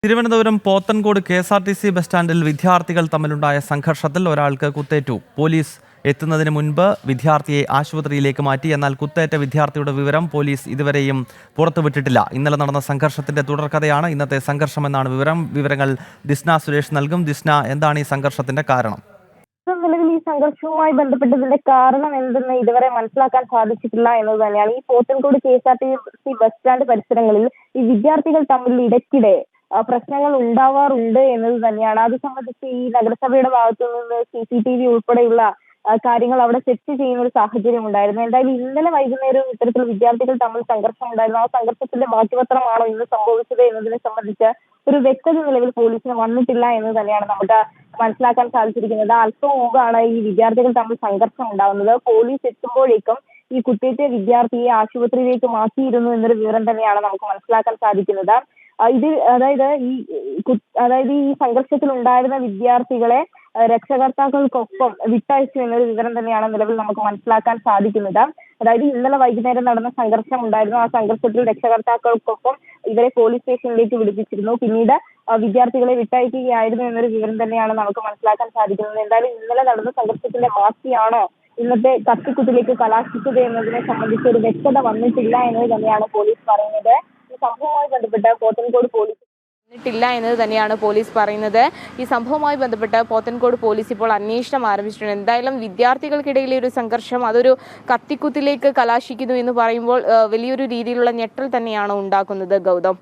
Thiruvananthapuram Pothencode KSRTC bus സ്റ്റാൻഡിൽ വിദ്യാർത്ഥികൾ തമ്മിലുണ്ടായ സംഘർഷത്തിൽ ഒരാൾക്ക് കുത്തേറ്റു. പോലീസ് എത്തുന്നതിന് മുൻപ് വിദ്യാർത്ഥിയെ ആശുപത്രിയിലേക്ക് മാറ്റി. എന്നാൽ കുത്തേറ്റ വിദ്യാർത്ഥിയുടെ വിവരം പോലീസ് ഇതുവരെയും പുറത്തുവിട്ടിട്ടില്ല. ഇന്നലെ നടന്ന സംഘർഷത്തിന്റെ തുടർക്കഥയാണ് ഇന്നത്തെ സംഘർഷമെന്നാണ് വിവരങ്ങൾ ദിസ്ന സുരേഷ് നൽകും. ദിസ്ന, എന്താണ് ഈ സംഘർഷത്തിന്റെ കാരണം? നിലവിൽ ഈ സംഘർഷവുമായി ബന്ധപ്പെട്ടതിന്റെ കാരണം എന്തെന്ന് ഇതുവരെ മനസ്സിലാക്കാൻ സാധിച്ചിട്ടില്ല എന്നത് തന്നെയാണ്. ഈ പോത്തൻകോട് കെ.എസ്.ആർ.ടി.സി ബസ് സ്റ്റാൻഡ് പരിസരങ്ങളിൽ ഈ വിദ്യാർത്ഥികൾ തമ്മിൽ ഇടയ്ക്കിടെ പ്രശ്നങ്ങൾ ഉണ്ടാവാറുണ്ട് എന്നത് തന്നെയാണ്. അത് സംബന്ധിച്ച് ഈ നഗരസഭയുടെ ഭാഗത്തു നിന്ന് CCTV ഉൾപ്പെടെയുള്ള കാര്യങ്ങൾ അവിടെ സെറ്റ് ചെയ്യുന്ന ഒരു സാഹചര്യം ഉണ്ടായിരുന്നു. എന്തായാലും ഇന്നലെ വൈകുന്നേരം ഇത്തരത്തിൽ വിദ്യാർത്ഥികൾ തമ്മിൽ സംഘർഷം ഉണ്ടായിരുന്നു. ആ സംഘർഷത്തിന്റെ ബാക്കിപത്രമാണോ ഇന്ന് സംഭവിച്ചത് എന്നതിനെ സംബന്ധിച്ച് ഒരു വ്യക്തത നിലവിൽ പോലീസിന് വന്നിട്ടില്ല എന്ന് തന്നെയാണ് നമുക്ക് മനസ്സിലാക്കാൻ സാധിച്ചിരിക്കുന്നത്. അല്പം മുമ്പാണ് ഈ വിദ്യാർത്ഥികൾ തമ്മിൽ സംഘർഷം ഉണ്ടാകുന്നത്. പോലീസ് എത്തുമ്പോഴേക്കും ഈ കുത്തേറ്റ വിദ്യാർത്ഥിയെ ആശുപത്രിയിലേക്ക് മാറ്റിയിരുന്നു എന്നൊരു വിവരം തന്നെയാണ് നമുക്ക് മനസ്സിലാക്കാൻ സാധിക്കുന്നത്. അതായത് ഈ സംഘർഷത്തിൽ ഉണ്ടായിരുന്ന വിദ്യാർത്ഥികളെ രക്ഷകർത്താക്കൾക്കൊപ്പം വിട്ടയച്ചു എന്നൊരു വിവരം തന്നെയാണ് നിലവിൽ നമുക്ക് മനസ്സിലാക്കാൻ സാധിക്കുന്നത്. അതായത് ഇന്നലെ വൈകുന്നേരം നടന്ന സംഘർഷം ഉണ്ടായിരുന്നു. ആ സംഘർഷത്തിൽ രക്ഷകർത്താക്കൾക്കൊപ്പം ഇവരെ പോലീസ് സ്റ്റേഷനിലേക്ക് വിളിപ്പിച്ചിരുന്നു. പിന്നീട് വിദ്യാർത്ഥികളെ വിട്ടയക്കുകയായിരുന്നു എന്നൊരു വിവരം തന്നെയാണ് നമുക്ക് മനസ്സിലാക്കാൻ സാധിക്കുന്നത്. എന്തായാലും ഇന്നലെ നടന്ന സംഘർഷത്തിന്റെ ബാക്കിയാണോ ഇന്നത്തെ കത്തിക്കുത്തിലേക്ക് കലാശിച്ചത് എന്നതിനെ സംബന്ധിച്ച് ഒരു വ്യക്തത വന്നിട്ടില്ല എന്നത് തന്നെയാണ് പോലീസ് പറയുന്നത്. ഈ സംഭവവുമായി ബന്ധപ്പെട്ട് പോത്തൻകോട് പോലീസ് ില്ല എന്നത് തന്നെയാണ് പോലീസ് പറയുന്നത്. ഈ സംഭവവുമായി ബന്ധപ്പെട്ട് പോത്തൻകോട് പോലീസ് ഇപ്പോൾ അന്വേഷണം ആരംഭിച്ചിട്ടുണ്ട്. എന്തായാലും വിദ്യാർത്ഥികൾക്കിടയിലെ ഒരു സംഘർഷം അതൊരു കത്തിക്കുത്തിലേക്ക് കലാശിക്കുന്നു എന്ന് പറയുമ്പോൾ വലിയൊരു രീതിയിലുള്ള ഞെട്ടൽ തന്നെയാണ് ഉണ്ടാക്കുന്നത്. ഗൗതം.